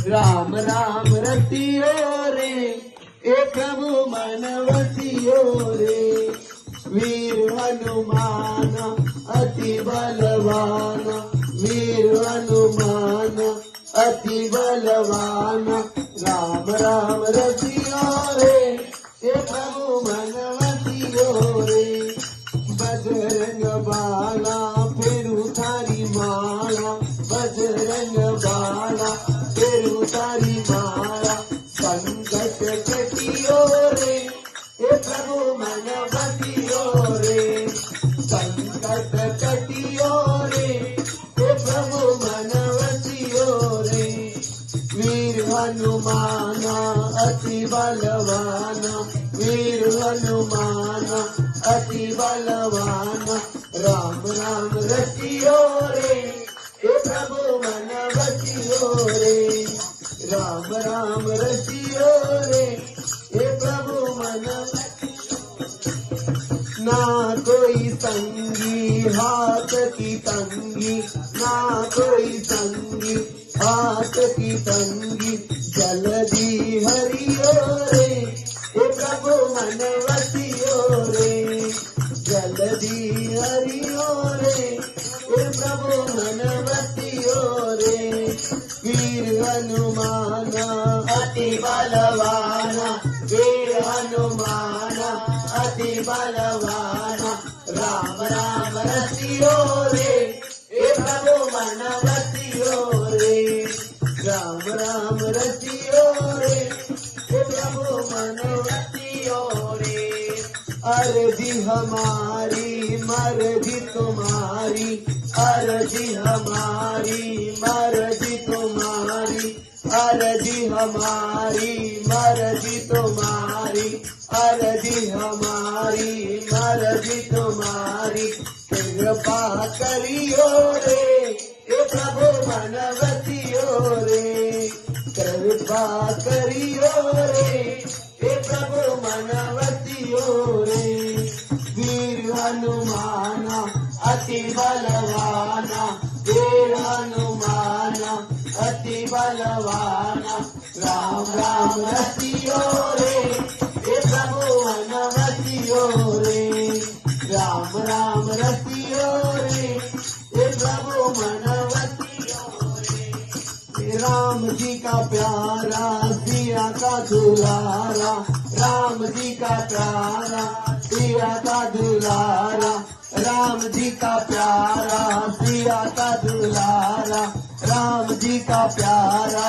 राम राम रसियो रे ए प्रभु मन वसियो रे। वीर हनुमान अति बलवान, वीर हनुमान अति बलवान। राम राम रसियो रे ए प्रभु मन वसियो रे। बजरंग बाला फेरू थारी माला, बजरंग बाला फेरू थारी माला। संकट कटियो रे ए प्रभु मन वसियो रे। संकट कटियो रे ए प्रभु मन वसियो रे। वीर हनुमान अति बलवान, वीर हनुमान अति बलवान। राम राम रसियो रे ए प्रभु मन वसियो रे। राम राम रसियो रे ए प्रभु मन। ना कोई संगी हाथ की तंगी, ना कोई संगी हाथ की तंगी। जल्दी हरियो रे ए प्रभु मन वसियो रे। जल्दी हरियो रे ए प्रभु मन वसियो रे। वीर हनुमान अति बलवान, वीर हनुमान अति बलवान। राम राम रसियो रे ए प्रभु मन वसियो रे। राम राम रसियो रे ए प्रभु मन वसियो रे। अर्जी हमारी मर्जी तुम्हारी, अर्जी हमारी मर्जी तुम्हारी। अर्जी हमारी मर्जी तुम्हारी, अर्जी हमारी मर्जी तुम्हारी। कृपा करियो रे ए प्रभु मन वसियो रे। कृपा करियो रे ए प्रभु मन वसियो रे। वीर हनुमान अति बलवान, वीर हनुमान अति बलवान। राम राम रसियो रे ए प्रभु मन वसियो रे। राम राम रसियो रे ए प्रभु मन वसियो रे। राम जी का प्यारा सिया का दुलारा, राम जी का प्यारा सिया का दुलारा। राम जी का प्यारा सिया का दुलारा, राम जी का प्यारा।